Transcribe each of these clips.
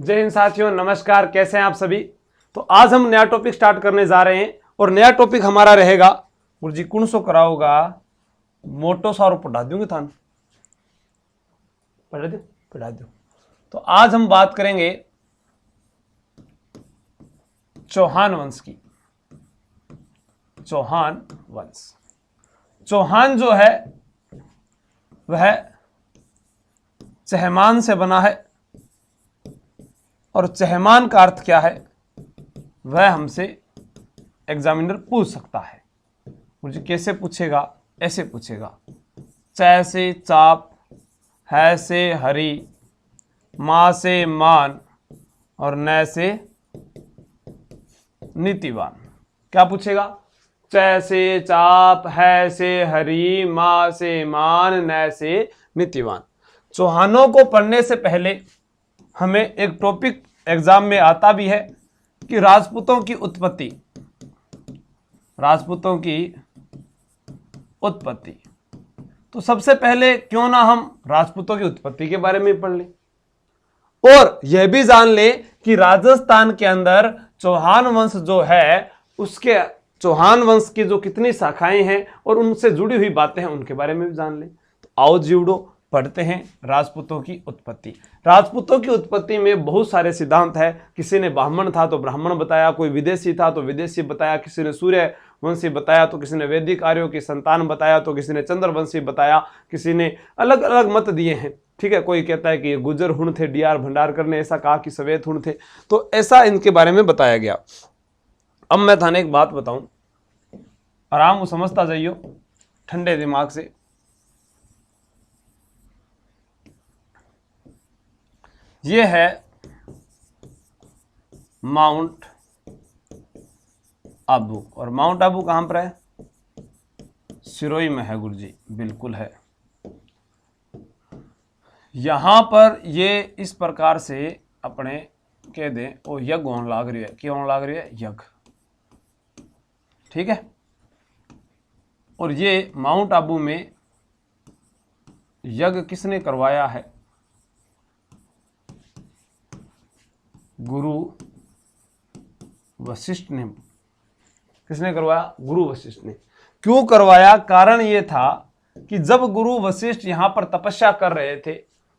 जय हिंद साथियों, नमस्कार। कैसे हैं आप सभी। तो आज हम नया टॉपिक स्टार्ट करने जा रहे हैं और नया टॉपिक हमारा रहेगा गुरुजी कौन सो कराओगा मोटो सारो पढ़ा दूंगे थान पढ़ा दो। तो आज हम बात करेंगे चौहान वंश की। चौहान वंश, चौहान जो है वह चहमान से बना है और चहमान का अर्थ क्या है वह हमसे एग्जामिनर पूछ सकता है। मुझे कैसे पूछेगा, ऐसे पूछेगा, च से चाप, है से हरी, मां से मान और न से नीतिवान। क्या पूछेगा? च से चाप, है से हरी, मां से मान, न से नीतिवान। चौहानों को पढ़ने से पहले हमें एक टॉपिक एग्जाम में आता भी है कि राजपूतों की उत्पत्ति। राजपूतों की उत्पत्ति, तो सबसे पहले क्यों ना हम राजपूतों की उत्पत्ति के बारे में पढ़ लें और यह भी जान लें कि राजस्थान के अंदर चौहान वंश जो है उसके चौहान वंश की जो कितनी शाखाएं हैं और उनसे जुड़ी हुई बातें हैं उनके बारे में भी जान लें। तो आओ जीवड़ो पढ़ते हैं राजपूतों की उत्पत्ति। राजपूतों की उत्पत्ति में बहुत सारे सिद्धांत है। किसी ने ब्राह्मण था तो ब्राह्मण बताया, कोई विदेशी था तो विदेशी बताया, किसी ने सूर्य वंशी बताया तो किसी ने वैदिक आर्यों की संतान बताया तो किसी ने चंद्रवंशी बताया, किसी ने अलग अलग मत दिए हैं। ठीक है, कोई कहता है कि ये गुजर हुण थे, डीआर भंडारकर ने ऐसा कहा कि सवेत हुण थे। तो ऐसा इनके बारे में बताया गया। अब मैं थाने एक बात बताऊं, आराम को समझता जाइयो ठंडे दिमाग से। ये है माउंट आबू और माउंट आबू कहां पर है? सिरोही में है गुरुजी, बिल्कुल है। यहां पर ये इस प्रकार से अपने कह दें वो यज्ञ होने लाग रही है। क्या होने लाग रही है? यज्ञ। ठीक है, और ये माउंट आबू में यज्ञ किसने करवाया है? गुरु वशिष्ठ ने। किसने करवाया? गुरु वशिष्ठ ने। क्यों करवाया? कारण यह था कि जब गुरु वशिष्ठ यहां पर तपस्या कर रहे थे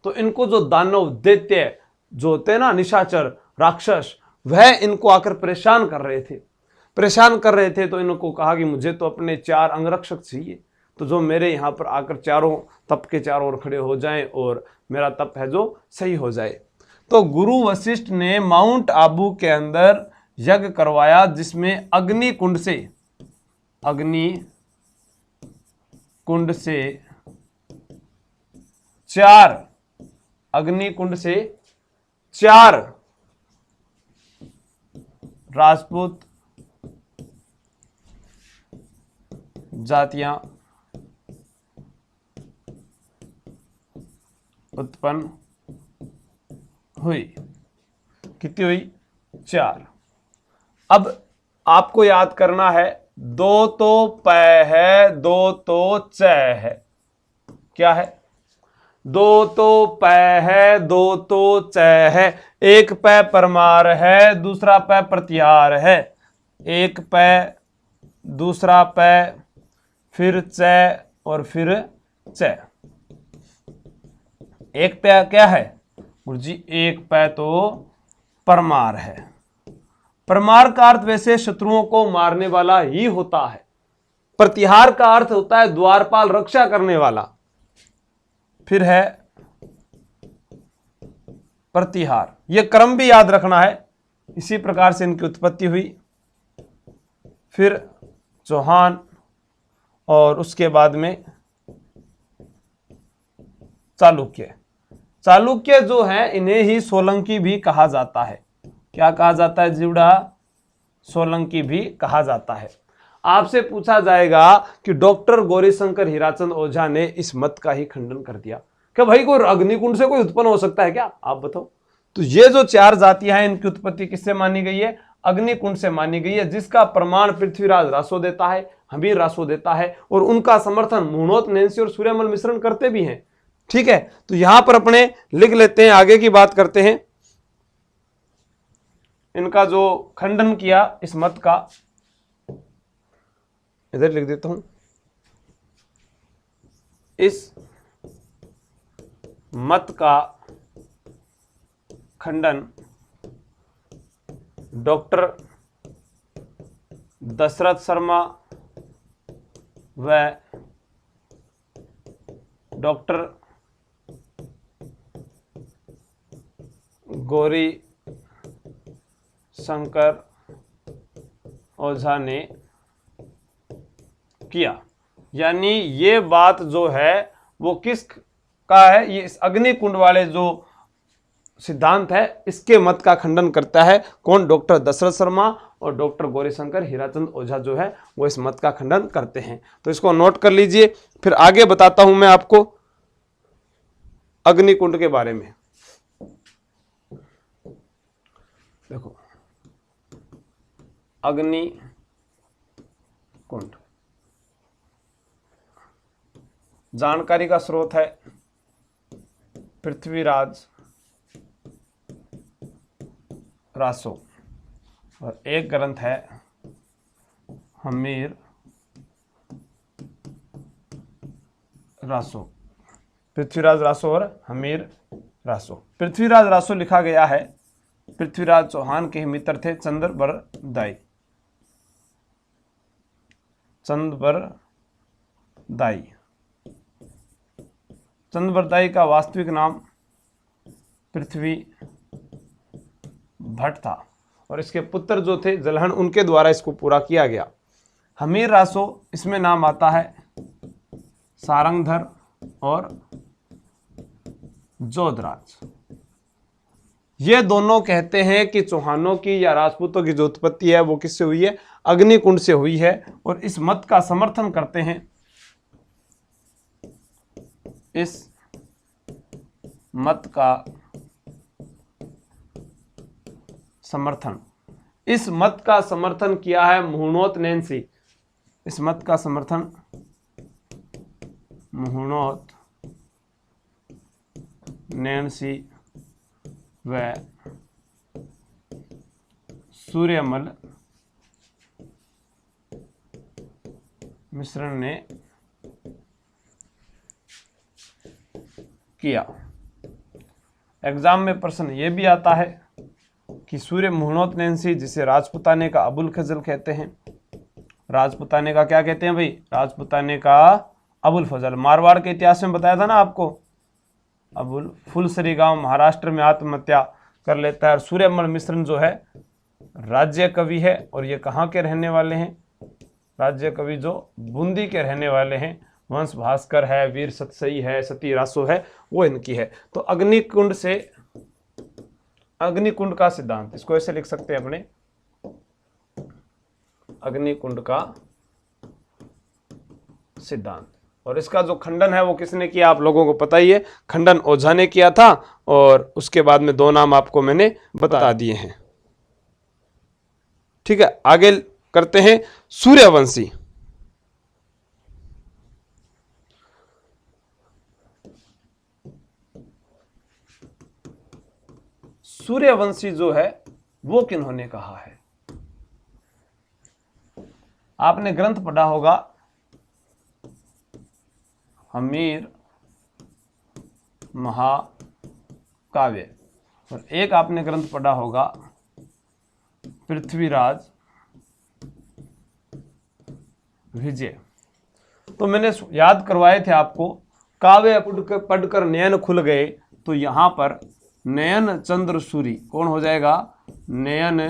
तो इनको जो दानव दैत्य जो होते ना, निशाचर राक्षस, वह इनको आकर परेशान कर रहे थे। तो इनको कहा कि मुझे तो अपने 4 अंगरक्षक चाहिए, तो जो मेरे यहाँ पर आकर चारों तप के चारों ओर खड़े हो जाएं और मेरा तप है जो सही हो जाए। तो गुरु वशिष्ठ ने माउंट आबू के अंदर यज्ञ करवाया जिसमें अग्नि कुंड से 4 राजपूत जातियां उत्पन्न हुई। कितनी हुई? 4। अब आपको याद करना है, 2 तो पै है, 2 तो च है। क्या है? 2 तो पै है, 2 तो च है। एक पै परमार है, दूसरा पै प्रत्याहार है। एक पै, दूसरा पै, फिर च और फिर च। एक पै क्या है गुरुजी? एक पै तो परमार है। परमार का अर्थ वैसे शत्रुओं को मारने वाला ही होता है। प्रतिहार का अर्थ होता है द्वारपाल, रक्षा करने वाला। फिर है प्रतिहार। यह क्रम भी याद रखना है। इसी प्रकार से इनकी उत्पत्ति हुई। फिर चौहान और उसके बाद में चालुक्य। चालुक्य जो है इन्हें ही सोलंकी भी कहा जाता है। क्या कहा जाता है जीवड़ा? सोलंकी भी कहा जाता है। आपसे पूछा जाएगा कि डॉक्टर गौरीशंकर हीराचंद ओझा ने इस मत का ही खंडन कर दिया कि भाई कोई अग्निकुंड से कोई उत्पन्न हो सकता है क्या? आप बताओ। तो ये जो 4 जातियां हैं इनकी उत्पत्ति किससे मानी गई है? अग्निकुंड से मानी गई है, जिसका प्रमाण पृथ्वीराज रासो देता है, हबीर रासो देता है और उनका समर्थन मुहनोत, नैंसी और सूर्यमल मिश्रण करते भी हैं। ठीक है, तो यहां पर अपने लिख लेते हैं, आगे की बात करते हैं। इनका जो खंडन किया इस मत का, इधर लिख देता हूं, इस मत का खंडन डॉक्टर दशरथ शर्मा व डॉक्टर गौरी शंकर ओझा ने किया। यानी ये बात जो है वो किस का है, ये इस अग्निकुंड वाले जो सिद्धांत है इसके मत का खंडन करता है। कौन? डॉक्टर दशरथ शर्मा और डॉक्टर गौरीशंकर हीराचंद ओझा जो है वो इस मत का खंडन करते हैं। तो इसको नोट कर लीजिए, फिर आगे बताता हूं मैं आपको अग्निकुंड के बारे में। देखो, अग्निकुंड जानकारी का स्रोत है पृथ्वीराज रासो और एक ग्रंथ है हमीर रासो। पृथ्वीराज रासो और हमीर रासो। पृथ्वीराज रासो लिखा गया है, पृथ्वीराज चौहान के मित्र थे चंद्रबरदाई। चंद्रबरदाई का वास्तविक नाम पृथ्वी भट्ट था और इसके पुत्र जो थे जलहन, उनके द्वारा इसको पूरा किया गया। हमीर रासो, इसमें नाम आता है सारंगधर और जोधराज। ये दोनों कहते हैं कि चौहानों की या राजपूतों की जो उत्पत्ति है वो किससे हुई है? अग्निकुंड से हुई है और इस मत का समर्थन करते हैं। इस मत का समर्थन किया है मुहुनोत नैन्सी। इस मत का समर्थन मुहुनोत नैन्सी व सूर्यमल मिश्रण ने किया। एग्जाम में प्रश्न ये भी आता है कि सूर्य मुहुनोत नैन्सी, जिसे राजपुताने का अबुल फजल कहते हैं। राजपुताने का क्या कहते हैं भाई? राजपुताने का अबुल फजल। मारवाड़ के इतिहास में बताया था ना आपको, अबुल फुलसरी गांव महाराष्ट्र में आत्महत्या कर लेता है। और सूर्यमल मिश्रण जो है राज्य कवि है और ये कहाँ के रहने वाले हैं? राज्य कवि जो बूंदी के रहने वाले हैं। वंश भास्कर है, वीर सतसई है, सती रासो है, वो इनकी है। तो अग्निकुंड का सिद्धांत, इसको ऐसे लिख सकते हैं अपने, अग्निकुंड का सिद्धांत। और इसका जो खंडन है वो किसने किया आप लोगों को पता ही है, खंडन ओझा ने किया था। और उसके बाद में दो नाम आपको मैंने बता दिए हैं। ठीक है, आगे करते हैं सूर्यवंशी। सूर्यवंशी जो है वो किन्होंने कहा है? आपने ग्रंथ पढ़ा होगा हमीर महाकाव्य और एक आपने ग्रंथ पढ़ा होगा पृथ्वीराज विजय। तो मैंने याद करवाए थे आपको, काव्य पढ़कर नयन खुल गए, तो यहां पर नयन चंद्र सूरी कौन हो जाएगा? नयन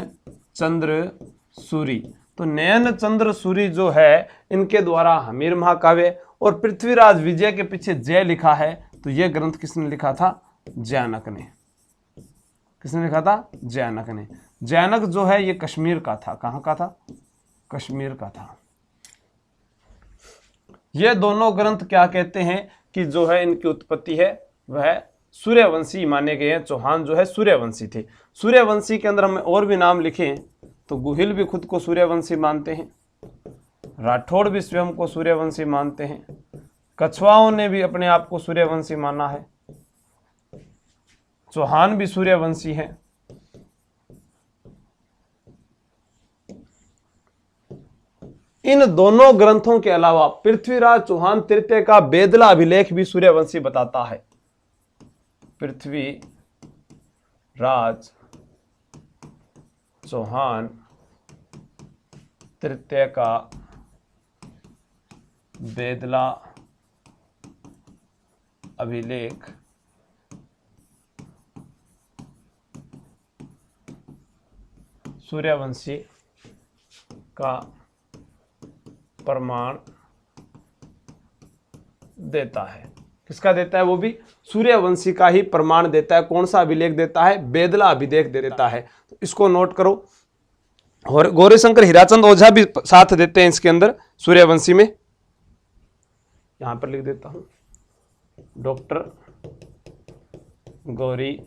चंद्र सूरी। तो नयन चंद्र सूरी जो है इनके द्वारा हमीर महाकाव्य, और पृथ्वीराज विजय के पीछे जय लिखा है। तो यह ग्रंथ किसने लिखा था? जयानक ने। किसने लिखा था? जयानक ने। जयानक जो है ये कश्मीर का था। कहां का था? कश्मीर का था। ये दोनों ग्रंथ क्या कहते हैं कि जो है इनकी उत्पत्ति है वह सूर्यवंशी माने गए हैं। चौहान जो है सूर्यवंशी थे। सूर्यवंशी के अंदर हमें और भी नाम लिखे तो गुहिल भी खुद को सूर्यवंशी मानते हैं, राठौड़ भी स्वयं को सूर्यवंशी मानते हैं, कछवाओं ने भी अपने आप को सूर्यवंशी माना है, चौहान भी सूर्यवंशी हैं। इन दोनों ग्रंथों के अलावा पृथ्वीराज चौहान तृतीय का बेदला अभिलेख भी सूर्यवंशी बताता है। पृथ्वीराज चौहान तृतीय का बेदला अभिलेख सूर्यवंशी का प्रमाण देता है। किसका देता है? वो भी सूर्यवंशी का ही प्रमाण देता है। कौन सा अभिलेख देता है? बेदला अभिलेख देता है। तो इसको नोट करो। और गौरीशंकर हीराचंद ओझा भी साथ देते हैं इसके अंदर सूर्यवंशी में। यहां पर लिख देता हूं, डॉक्टर गौरी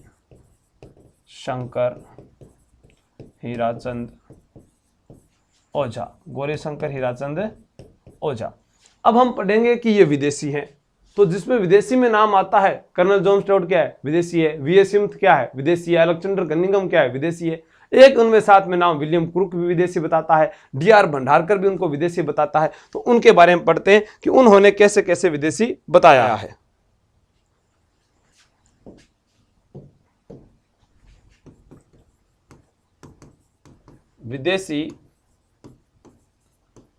शंकर हीराचंद ओझा, गौरी शंकर हीराचंद ओझा। अब हम पढ़ेंगे कि ये विदेशी हैं। तो जिसमें विदेशी में नाम आता है, कर्नल जॉन स्टुअर्ट क्या है? विदेशी है। वी ए स्मिथ क्या है? विदेशी है। अलेक्जेंडर कनिंघम क्या है? विदेशी है। एक उनमें साथ में नाम विलियम क्रुक भी विदेशी बताता है। डी.आर. भंडारकर भी उनको विदेशी बताता है। तो उनके बारे में पढ़ते हैं कि उन्होंने कैसे कैसे विदेशी बताया है। विदेशी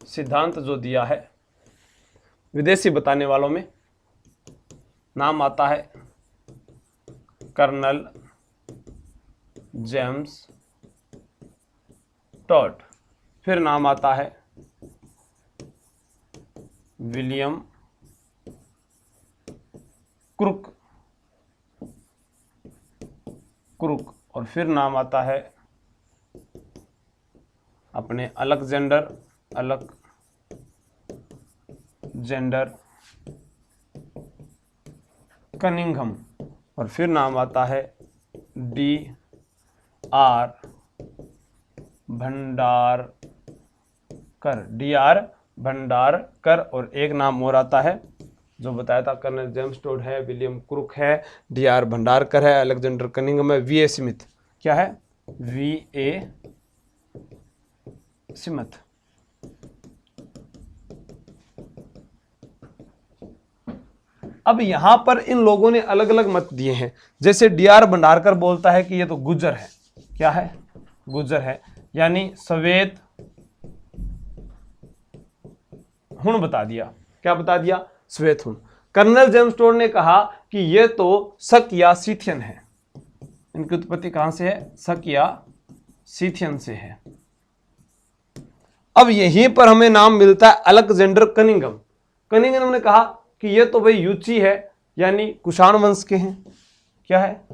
सिद्धांत जो दिया है, विदेशी बताने वालों में नाम आता है कर्नल जेम्स टॉड, फिर नाम आता है विलियम क्रुक, और फिर नाम आता है अपने अलेक्जेंडर कनिंघम, और फिर नाम आता है डी.आर. भंडारकर, और एक नाम और आता है जो बताया था, कर्नल जेम्स टॉड है, विलियम क्रुक है, डी.आर. भंडारकर है, अलेक्जेंडर कनिंघम है, वी.ए. स्मिथ। क्या है? वी.ए. स्मिथ। अब यहां पर इन लोगों ने अलग अलग मत दिए हैं। जैसे डी.आर. भंडारकर बोलता है कि ये तो गुज्जर है। क्या है? गुज्जर है, यानी श्वेत हुण बता दिया। क्या बता दिया? श्वेत हुण। कर्नल जेम्स टॉड ने कहा कि ये तो शक या सीथियन है। इनकी उत्पत्ति कहां से है? शक या सीथियन से है। अब यहीं पर हमें नाम मिलता है अलेक्जेंडर कनिंघम। कनिंघम ने कहा कि ये तो भाई यूची है, यानी कुषाण वंश के हैं। क्या है?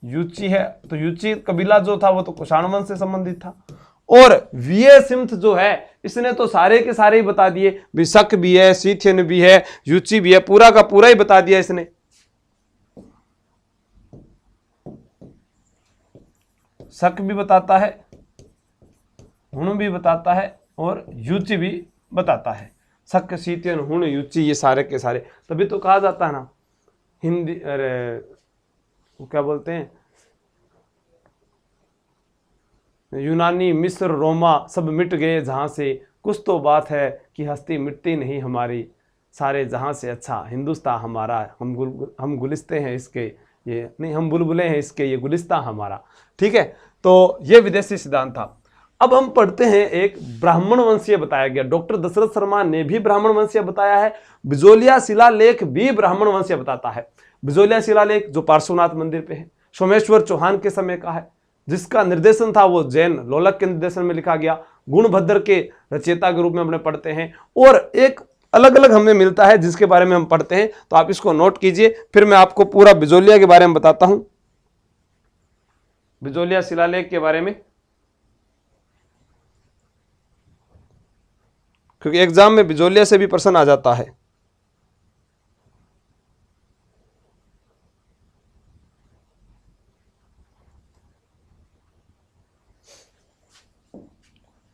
यूची है, तो यूची कबीला जो था वो तो कुषाण वंश से संबंधित था। और वी.ए. स्मिथ जो है, इसने तो सारे के सारे ही बता दिए, भी शक भी है, सीथियन भी है, यूची भी है, पूरा का पूरा ही बता दिया इसने। शक भी बताता है, हुण भी बताता है, और यूची भी बताता है। शक, सीथियन, हुण, यूची, ये सारे के सारे। तभी तो कहा जाता है ना हिंदी, अरे वो क्या बोलते हैं, यूनानी, मिस्र, रोमा सब मिट गए जहां से, कुछ तो बात है कि हस्ती मिटती नहीं हमारी, सारे जहां से अच्छा हिंदुस्तान हमारा, हम गुलिस्ते हैं इसके, ये नहीं, हम बुलबुले हैं इसके, ये गुलिस्तान हमारा। ठीक है, तो ये विदेशी सिद्धांत था। अब हम पढ़ते हैं, एक ब्राह्मण वंशीय बताया गया। डॉक्टर दशरथ शर्मा ने भी ब्राह्मण वंशीय बताया है। बिजोलिया शिलालेख भी ब्राह्मण वंशीय बताता है। बिजोलिया शिलालेख जो पार्श्वनाथ मंदिर पे है, सोमेश्वर चौहान के समय का है, जिसका निर्देशन था वो जैन लोलक के निर्देशन में लिखा गया। गुणभद्र के रचयिता के रूप में हमने पढ़ते हैं। और एक अलग अलग हमें मिलता है जिसके बारे में हम पढ़ते हैं, तो आप इसको नोट कीजिए, फिर मैं आपको पूरा बिजोलिया के बारे में बताता हूं। बिजोलिया शिलालेख के बारे में, क्योंकि एग्जाम में बिजोलिया से भी प्रश्न आ जाता है।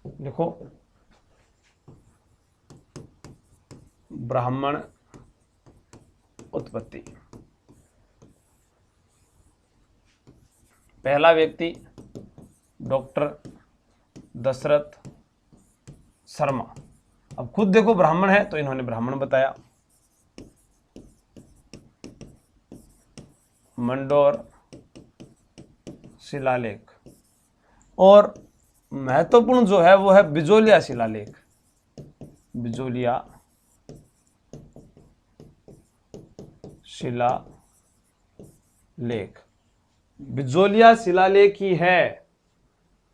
देखो, ब्राह्मण उत्पत्ति, पहला व्यक्ति डॉक्टर दशरथ शर्मा। अब खुद देखो ब्राह्मण है तो इन्होंने ब्राह्मण बताया। मंडोर शिलालेख। और महत्वपूर्ण जो है वो है बिजोलिया शिलालेख। बिजोलिया शिलालेख। बिजोलिया शिलालेख ही है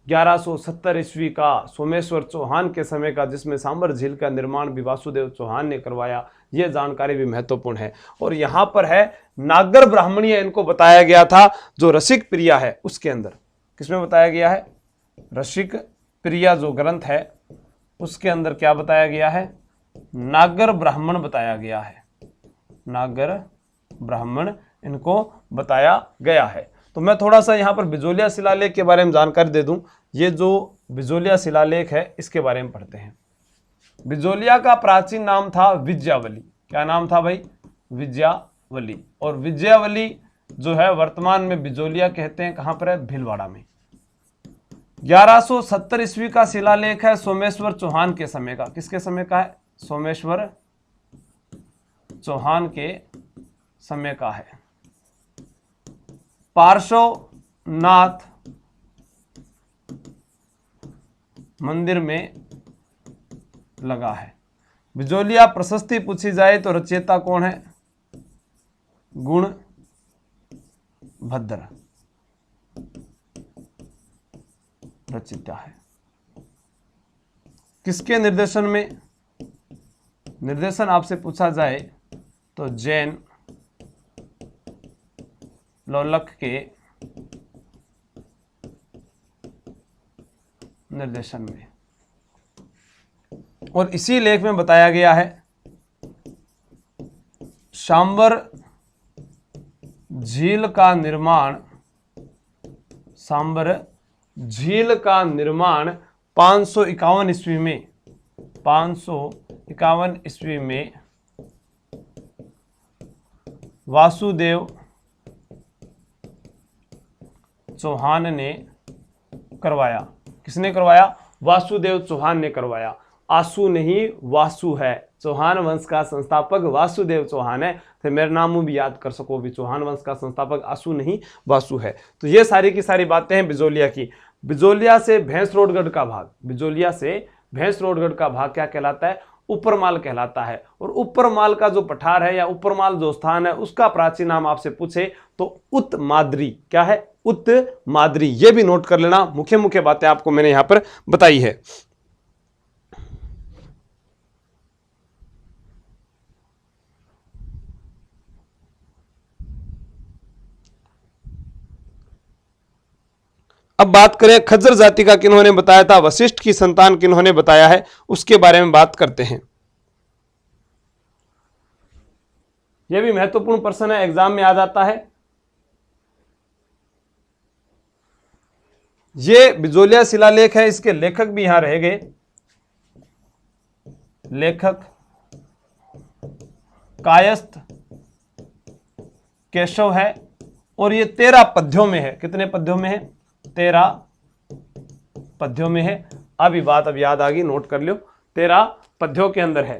1170 ईस्वी का सोमेश्वर चौहान के समय का, जिसमें सांबर झील का निर्माण भी वासुदेव चौहान ने करवाया। यह जानकारी भी महत्वपूर्ण है। और यहां पर है नागर ब्राह्मणीय, इनको बताया गया था जो रसिक प्रिया है उसके अंदर। किसमें बताया गया है? रसिक प्रिया जो ग्रंथ है उसके अंदर क्या बताया गया है? नागर ब्राह्मण बताया गया है। नागर ब्राह्मण इनको बताया गया है। तो मैं थोड़ा सा यहाँ पर बिजोलिया शिलालेख के बारे में जानकारी दे दूं। ये जो बिजोलिया शिलालेख है इसके बारे में पढ़ते हैं। बिजोलिया का प्राचीन नाम था विजयावली। क्या नाम था भाई? विजयावली। और विजयावली जो है वर्तमान में बिजोलिया कहते हैं। कहां पर है? भीलवाड़ा में। 1170 ईस्वी का शिलालेख है, सोमेश्वर चौहान के समय का। किसके समय का है? सोमेश्वर चौहान के समय का है। पार्श्वनाथ मंदिर में लगा है। बिजोलिया प्रशस्ति पूछी जाए तो रचयिता कौन है? गुणभद्र रचयिता है। किसके निर्देशन में? निर्देशन आपसे पूछा जाए तो जैन लोलक के निर्देशन में। और इसी लेख में बताया गया है सांबर झील का निर्माण, सांबर झील का निर्माण 551 ईस्वी में, 551 ईस्वी में वासुदेव चौहान ने करवाया। किसने करवाया? वासुदेव चौहान ने करवाया। आसू नहीं वासु है। चौहान वंश का संस्थापक वासुदेव चौहान है। तो मेरा नाम भी याद कर सको भी, चौहान वंश का संस्थापक आसू नहीं वासु है। तो ये सारी की सारी बातें हैं बिजोलिया की। बिजोलिया से भैंसरोडगढ़ का भाग, बिजोलिया से भैंसरोडगढ़ का भाग क्या कहलाता है? ऊपरमाल कहलाता है। और ऊपरमाल का जो पठार है या ऊपरमाल जो स्थान है उसका प्राचीन नाम आपसे पूछे तो उत्माद्री। क्या है? उत्माद्री। ये भी नोट कर लेना। मुख्य मुख्य बातें आपको मैंने यहां पर बताई है। अब बात करें खज्जर जाति का किन्होंने बताया था, वशिष्ठ की संतान किन्होंने बताया है, उसके बारे में बात करते हैं। यह भी महत्वपूर्ण प्रश्न है, एग्जाम में आ जाता है। ये बिजोलिया शिलालेख है, इसके लेखक भी यहां रह गए। लेखक कायस्थ केशव है और ये 13 पद्यों में है। कितने पद्यों में है? 13 पद्यों में है। अभी बात अब याद आ गई, नोट कर लो। 13 पद्यों के अंदर है।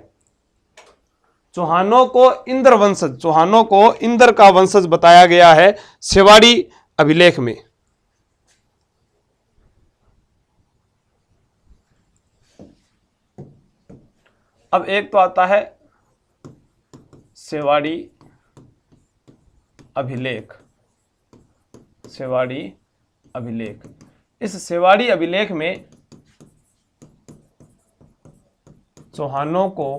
चौहानों को इंद्र वंशज, चौहानों को इंद्र का वंशज बताया गया है सेवाड़ी अभिलेख में। अब एक तो आता है सेवाड़ी अभिलेख, सेवाड़ी अभिलेख। इस सेवाड़ी अभिलेख में चौहानों को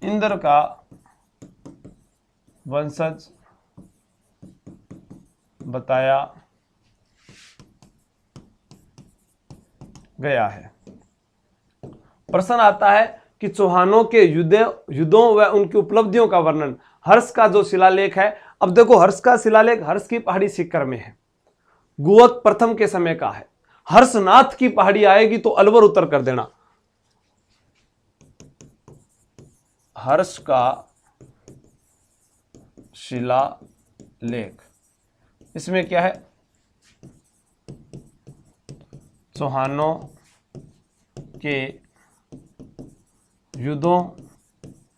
इंद्र का वंशज बताया गया है। प्रश्न आता है कि चौहानों के युद्धों व उनकी उपलब्धियों का वर्णन। हर्ष का जो शिलालेख है, अब देखो हर्ष का शिलालेख हर्ष की पहाड़ी सीकर में है, गुवत प्रथम के समय का है। हर्षनाथ की पहाड़ी आएगी तो अलवर उत्तर कर देना। हर्ष का शिलालेख, इसमें क्या है? चौहानों के युद्धों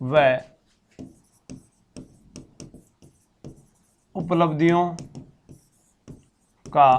व उपलब्धियों का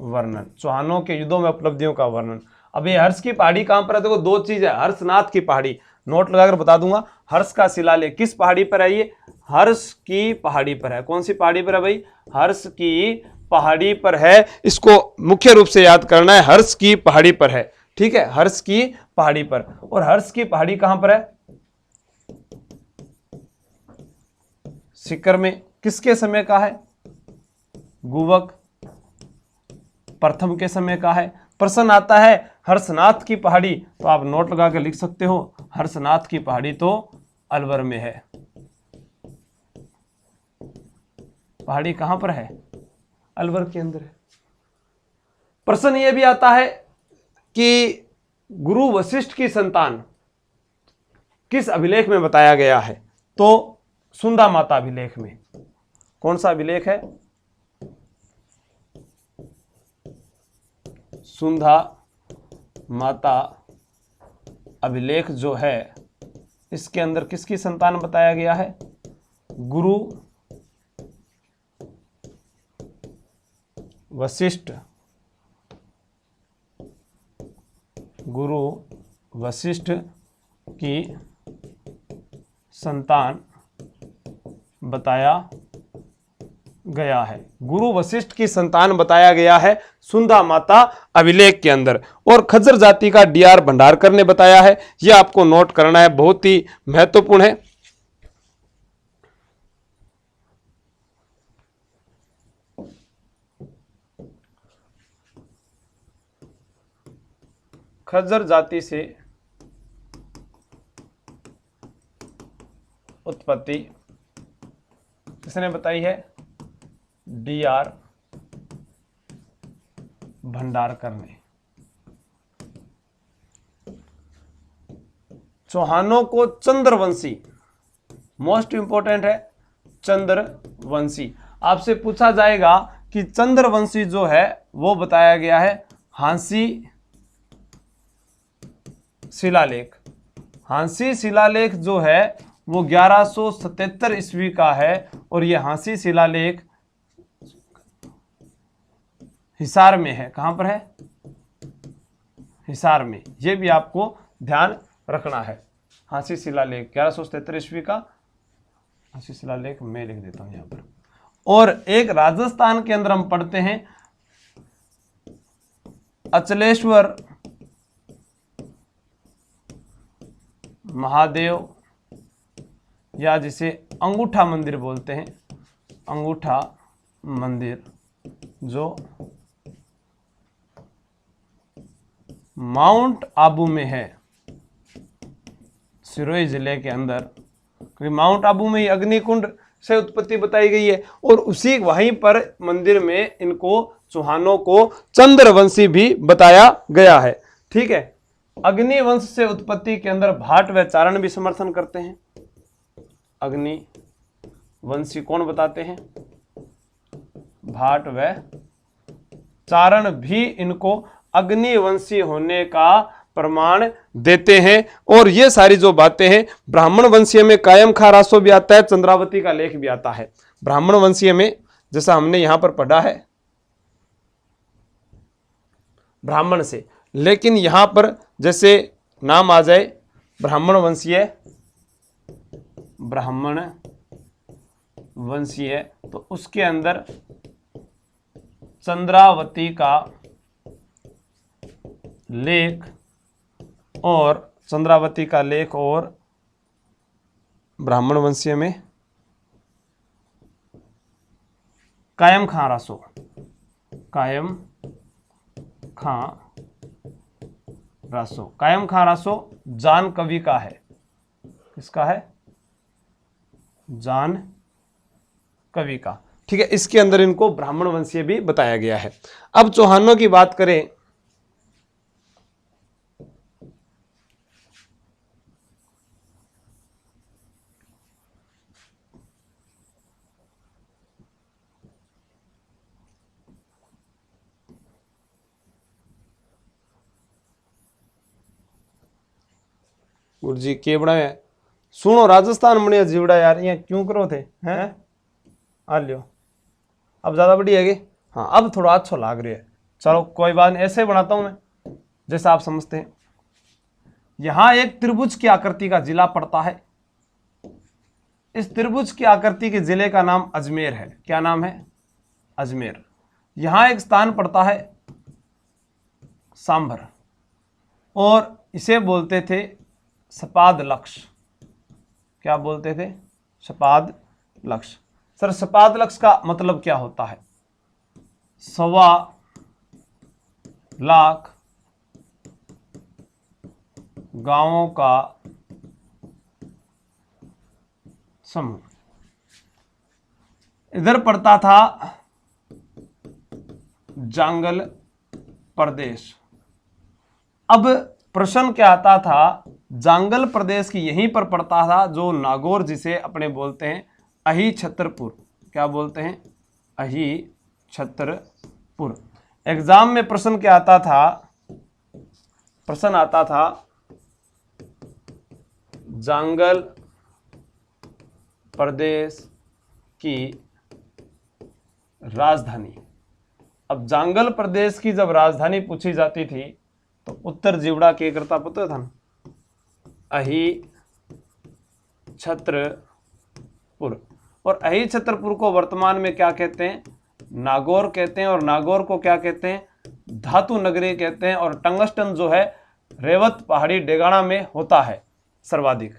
वर्णन। चौहानों के युद्धों में उपलब्धियों का वर्णन। अब ये हर्ष की पहाड़ी कहां पर है? देखो दो चीज है, हर्षनाथ की पहाड़ी, नोट लगाकर बता दूंगा। हर्ष का शिलालेख किस पहाड़ी पर है? ये हर्ष की पहाड़ी पर है। कौन सी पहाड़ी पर है भाई? हर्ष की पहाड़ी पर है। इसको मुख्य रूप से याद करना है, हर्ष की पहाड़ी पर है। ठीक है, हर्ष की पहाड़ी पर। और हर्ष की पहाड़ी कहां पर है? सीकर में। किसके समय का है? गुवक प्रथम के समय का है। प्रश्न आता है हर्षनाथ की पहाड़ी, तो आप नोट लगा के लिख सकते हो, हर्षनाथ की पहाड़ी तो अलवर में है। पहाड़ी कहां पर है? अलवर के अंदर है। प्रश्न यह भी आता है कि गुरु वशिष्ठ की संतान किस अभिलेख में बताया गया है? तो सुंधा माता अभिलेख में। कौन सा अभिलेख है? सुंधा माता अभिलेख जो है, इसके अंदर किसकी संतान बताया गया है? गुरु वशिष्ठ। गुरु वशिष्ठ की संतान बताया गया है। गुरु वशिष्ठ की संतान बताया गया है सुंधा माता अभिलेख के अंदर। और खज्जर जाति का डीआर भंडारकर ने बताया है। यह आपको नोट करना है, बहुत ही महत्वपूर्ण है। खज्जर जाति से उत्पत्ति किसने बताई है? डीआर भंडारकर ने। चौहानों को चंद्रवंशी, मोस्ट इंपॉर्टेंट है चंद्रवंशी। आपसे पूछा जाएगा कि चंद्रवंशी जो है वो बताया गया है हांसी शिलालेख। हांसी शिलालेख जो है वो 1177 ईस्वी का है। और ये हांसी शिलालेख हिसार में है। कहां पर है? हिसार में। ये भी आपको ध्यान रखना है। हांसी शिलालेख 1177 ईस्वी का हांसी शिलालेख मैं लिख देता हूं यहां पर। और एक राजस्थान के अंदर हम पढ़ते हैं अचलेश्वर महादेव, या जिसे अंगूठा मंदिर बोलते हैं, अंगूठा मंदिर, जो माउंट आबू में है, सिरोही जिले के अंदर। क्योंकि माउंट आबू में ही अग्निकुंड से उत्पत्ति बताई गई है। और उसी वहीं पर मंदिर में इनको चौहानों को चंद्रवंशी भी बताया गया है। ठीक है, अग्निवंश से उत्पत्ति के अंदर भाट व चारण भी समर्थन करते हैं। अग्निवंशी कौन बताते हैं? भाट व चारण भी इनको अग्निवंशी होने का प्रमाण देते हैं। और ये सारी जो बातें हैं, ब्राह्मण वंशीय में कायम खा रासो भी आता है, चंद्रावती का लेख भी आता है। ब्राह्मण वंशीय में जैसा हमने यहां पर पढ़ा है ब्राह्मण से, लेकिन यहां पर जैसे नाम आ जाए ब्राह्मण वंशीय, ब्राह्मण वंशीय, तो उसके अंदर चंद्रावती का लेख और चंद्रावती का लेख और ब्राह्मण वंशीय में कायम खां रासो, कायम खां रासो। कायम खां रासो जान कवि का है। किसका है? जान कवि का। ठीक है, इसके अंदर इनको ब्राह्मण वंशीय भी बताया गया है। अब चौहानों की बात करें, गुरुजी के बनाया सुनो राजस्थान बढ़िया जीवड़ा यार, ये क्यों करो थे हैं? आ लियो अब ज्यादा बढ़िया है। हाँ अब थोड़ा अच्छा लाग रहा है। चलो कोई बात नहीं, ऐसे बनाता हूं मैं जैसा आप समझते हैं। यहां एक त्रिभुज की आकृति का जिला पड़ता है। इस त्रिभुज की आकृति के जिले का नाम अजमेर है। क्या नाम है? अजमेर। यहां एक स्थान पड़ता है सांभर, और इसे बोलते थे सपाद लक्ष्य। क्या बोलते थे? सपाद लक्ष्य। सर सपाद लक्ष्य का मतलब क्या होता है? 1.25 लाख गांवों का समूह। इधर पड़ता था जांगल प्रदेश। अब प्रश्न क्या आता था, जांगल प्रदेश की यहीं पर पड़ता था जो नागौर, जिसे अपने बोलते हैं अही छतरपुर। क्या बोलते हैं? अही छतरपुर। एग्जाम में प्रश्न क्या आता था? प्रश्न आता था जांगल प्रदेश की राजधानी। अब जांगल प्रदेश की जब राजधानी पूछी जाती थी तो उत्तर जीवड़ा के करता पता था ना, अही छत्रपुर। और अही छत्रपुर को वर्तमान में क्या कहते हैं? नागौर कहते हैं। और नागौर को क्या कहते हैं? धातु नगरी कहते हैं। और टंगस्टन जो है रेवत पहाड़ी डेगाना में होता है सर्वाधिक।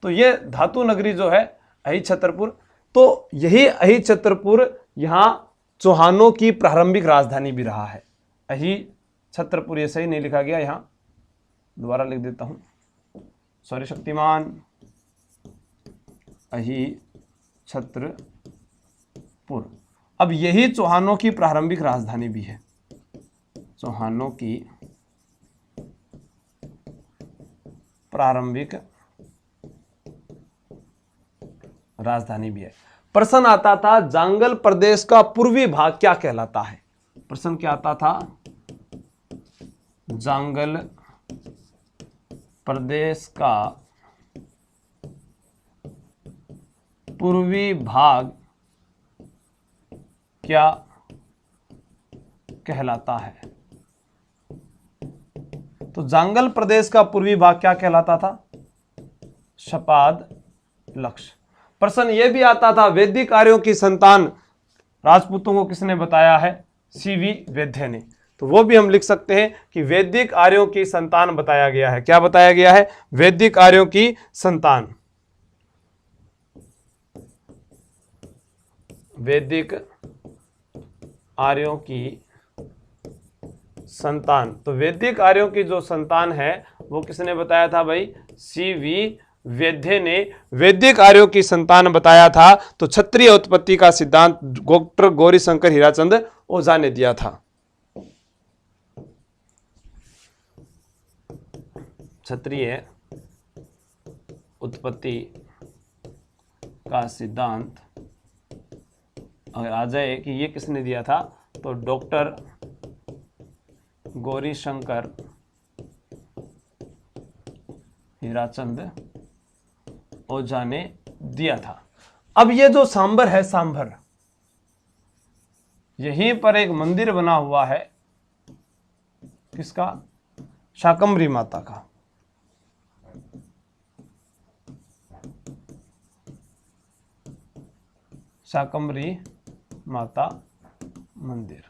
तो ये धातु नगरी जो है अही छत्रपुर, तो यही अही छत्रपुर यहां चौहानों की प्रारंभिक राजधानी भी रहा है। अही छत्रपुर, ये सही नहीं लिखा गया, यहां दोबारा लिख देता हूं, सॉरी शक्तिमान। अही छत्रपुर। अब यही चौहानों की प्रारंभिक राजधानी भी है। चौहानों की प्रारंभिक राजधानी भी है। प्रश्न आता था जांगल प्रदेश का पूर्वी भाग क्या कहलाता है? प्रश्न क्या आता था? जांगल प्रदेश का पूर्वी भाग क्या कहलाता है? तो जांगल प्रदेश का पूर्वी भाग क्या कहलाता था? सपाद लक्ष्य। प्रश्न यह भी आता था वैदिक आर्यों की संतान राजपूतों को किसने बताया है? सीवी वैद्य ने। तो वो भी हम लिख सकते हैं कि वैदिक आर्यों की संतान बताया गया है। क्या बताया गया है? वैदिक आर्यों की संतान। वैदिक आर्यों की संतान। तो वैदिक आर्यों की जो संतान है वो किसने बताया था भाई? सीवी वैद्य ने वैदिक आर्यों की संतान बताया था। तो क्षत्रिय उत्पत्ति का सिद्धांत डॉक्टर गौरीशंकर हीराचंद ओझा ने दिया था। क्षत्रिय उत्पत्ति का सिद्धांत अगर आ जाए कि ये किसने दिया था, तो डॉक्टर गौरीशंकर हीराचंद ओझा ने दिया था। अब ये जो सांभर है, सांभर, यहीं पर एक मंदिर बना हुआ है। किसका? शाकंभरी माता का। शाकंभरी माता मंदिर।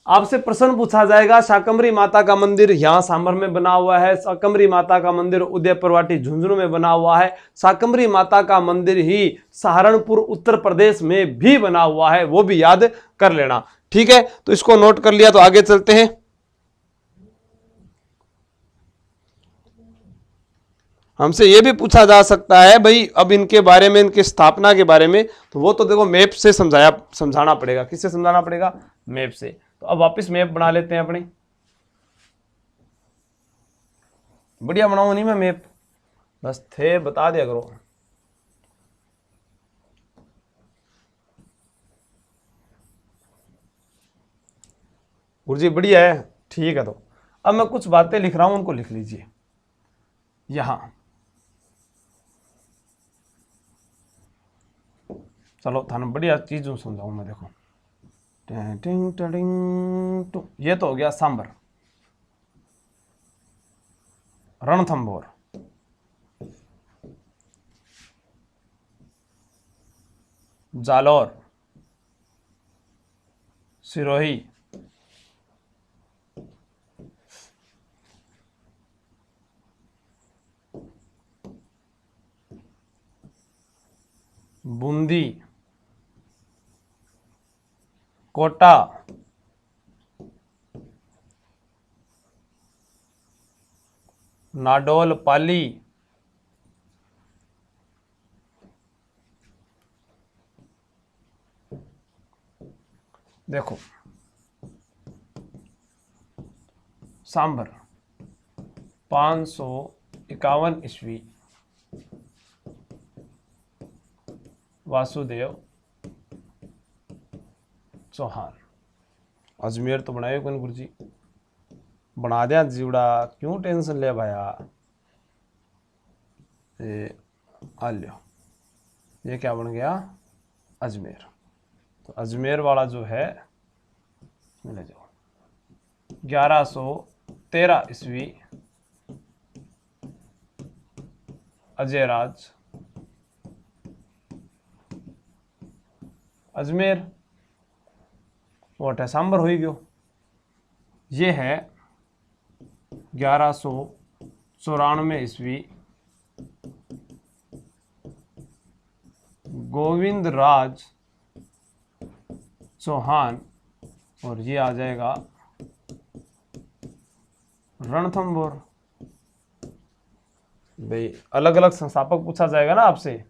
आपसे प्रश्न पूछा जाएगा शाकंभरी माता का मंदिर यहां सांभर में बना हुआ है, शाकंभरी माता का मंदिर उदयपुरवाटी झुंझुनू में बना हुआ है, शाकंभरी माता का मंदिर ही सहारनपुर उत्तर प्रदेश में भी बना हुआ है, वो भी याद कर लेना। ठीक है, तो इसको नोट कर लिया, तो आगे चलते हैं। हमसे यह भी पूछा जा सकता है भाई अब इनके बारे में, इनकी स्थापना के बारे में, तो वो तो देखो मैप से समझाना पड़ेगा। किससे समझाना पड़ेगा? मैप से। तो अब वापस मैप बना लेते हैं अपनी। बढ़िया बनाऊं नहीं मैं मैप, बस थे बता दिया करो। गुरुजी बढ़िया है, ठीक है। तो अब मैं कुछ बातें लिख रहा हूं, उनको लिख लीजिए यहां। चलो थाने बढ़िया चीज समझाऊं मैं, देखो टिंग टिंग टू, ये तो हो गया सांबर, रणथंभौर, जालौर, सिरोही, बूंदी, कोटा, नाडोल, पाली, देखो सांबर 551 ईस्वी, वासुदेव चौहान। अजमेर तो बनाए कौन गुरु जी, बना दिया जीवड़ा, क्यों टेंशन ले भाया। ये आ लो, ये क्या बन गया, अजमेर। तो अजमेर वाला जो है ले जाओ, 1113 ईस्वी, अजयराज अजमेर, वोट है सांबर हो गयो। ये है 1194 ईस्वी, गोविंद राज चौहान, और ये आ जाएगा रणथंभौर। भाई अलग अलग संस्थापक पूछा जाएगा ना आपसे,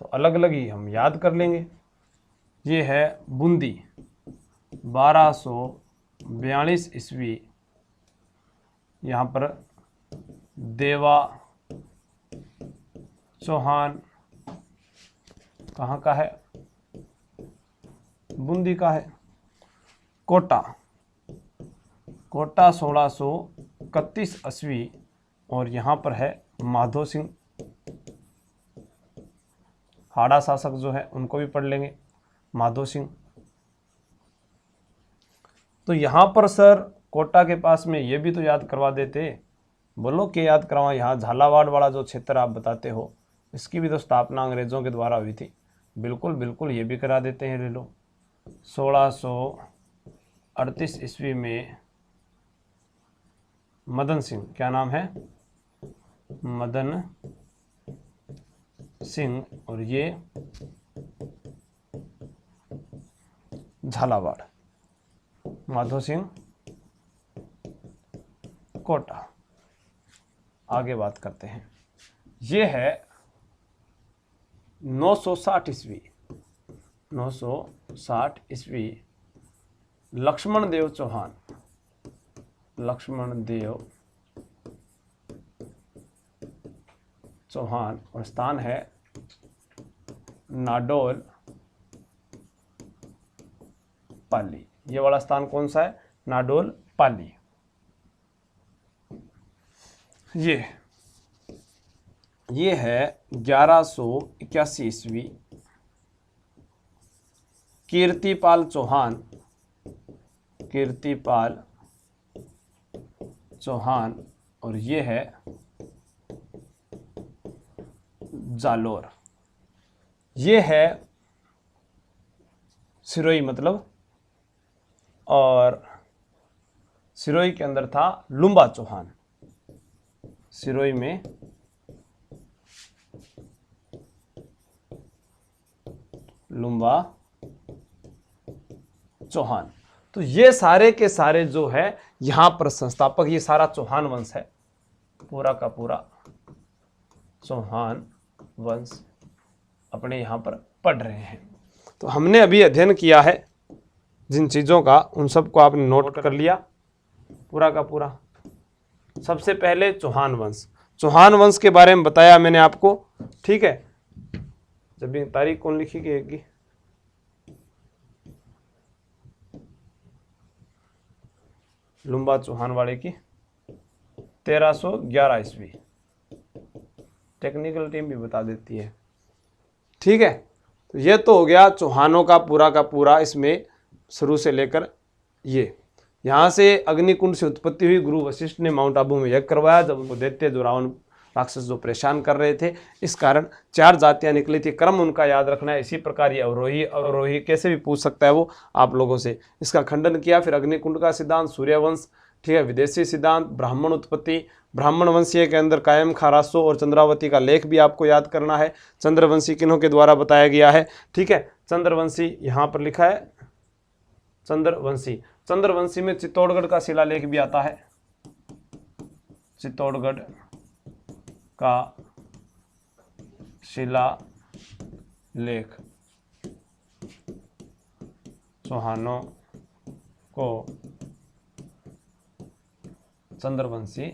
तो अलग अलग ही हम याद कर लेंगे। ये है बूंदी 1242 ईस्वी, यहाँ पर देवा चौहान, कहाँ का है, बूंदी का है। कोटा 1631 ईस्वी, और यहाँ पर है माधो सिंह, हाड़ा शासक जो है उनको भी पढ़ लेंगे, माधो सिंह। तो यहाँ पर सर कोटा के पास में ये भी तो याद करवा देते, बोलो कि याद करवा। यहाँ झालावाड़ वाला जो क्षेत्र आप बताते हो, इसकी भी तो स्थापना अंग्रेजों के द्वारा हुई थी। बिल्कुल बिल्कुल, ये भी करा देते हैं, ले लो। 1638 ईस्वी में मदन सिंह, क्या नाम है, मदन सिंह, और ये झालावाड़, माधो सिंह कोटा। आगे बात करते हैं। ये है 960 ईस्वी, 960 ईस्वी, लक्ष्मण देव चौहान, लक्ष्मण देव चौहान, और स्थान है नाडोल, पाली। ये वाला स्थान कौन सा है, नाडोल, पाली। ये है 1181 ईस्वी, कीर्तिपाल चौहान, कीर्तिपाल चौहान, और ये है जालोर। ये है सिरोही मतलब, और सिरोही के अंदर था लुम्बा चौहान, सिरोही में लुम्बा चौहान। तो ये सारे के सारे जो है यहां पर संस्थापक, ये सारा चौहान वंश है, पूरा का पूरा चौहान वंश अपने यहां पर पढ़ रहे हैं। तो हमने अभी अध्ययन किया है जिन चीजों का, उन सबको आपने नोट कर लिया पूरा का पूरा। सबसे पहले चौहान वंश, चौहान वंश के बारे में बताया मैंने आपको, ठीक है। जब भी तारीख कौन लिखी गई, लुम्बा चौहान वाले की 1311 ईस्वी। टेक्निकल टीम भी बता देती है। ठीक है, तो ये तो हो गया चौहानों का पूरा इसमें शुरू से लेकर ये। यहाँ से अग्निकुंड से उत्पत्ति हुई। गुरु वशिष्ठ ने माउंट आबू में यज्ञ करवाया जब उनको दैत्य जो रावण राक्षस जो परेशान कर रहे थे, इस कारण 4 जातियां निकली थी। क्रम उनका याद रखना है। इसी प्रकार ये अवरोही कैसे भी पूछ सकता है वो आप लोगों से। इसका खंडन किया। फिर अग्निकुंड का सिद्धांत, सूर्यवंश, ठीक है, विदेशी सिद्धांत, ब्राह्मण उत्पत्ति, ब्राह्मण वंशीय के अंदर कायम खारासो और चंद्रावती का लेख भी आपको याद करना है। चंद्रवंशी किन्हों के द्वारा बताया गया है, ठीक है, चंद्रवंशी यहाँ पर लिखा है चंद्रवंशी में चित्तौड़गढ़ का शिलालेख भी आता है। चित्तौड़गढ़ का शिलालेख चौहानों को चंद्रवंशी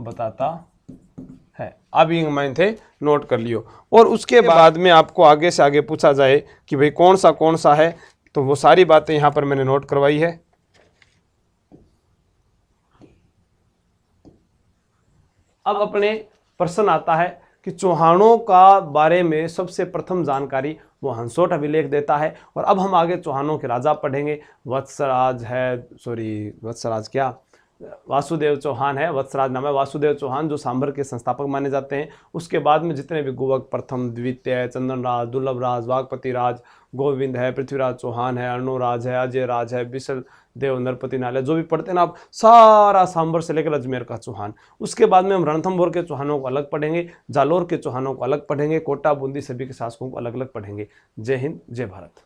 बताता है। अब ये माइन थे, नोट कर लियो। और उसके बाद में आपको आगे से आगे पूछा जाए कि भाई कौन सा है, तो वो सारी बातें यहां पर मैंने नोट करवाई है। अब अपने प्रश्न आता है कि चौहानों का बारे में सबसे प्रथम जानकारी वो हंसोट अभिलेख देता है। और अब हम आगे चौहानों के राजा पढ़ेंगे। वत्सराज क्या, वासुदेव चौहान है, वत्सराज नाम है। वासुदेव चौहान जो सांभर के संस्थापक माने जाते हैं। उसके बाद में जितने भी गुवक, प्रथम, द्वितीय, चंदनराज, दुर्लभराज, वागपति राज, गोविंद है, पृथ्वीराज चौहान है, अर्णोराज है, अजय राज है, बिसल देव, नरपति नाले, जो भी पढ़ते हैं ना आप, सारा सांभर से लेकर अजमेर का चौहान। उसके बाद में हम रणथंभौर के चौहानों को अलग पढ़ेंगे, जालोर के चौहानों को अलग पढ़ेंगे, कोटा, बूंदी सभी के शासकों को अलग अलग पढ़ेंगे। जय हिंद, जय भारत।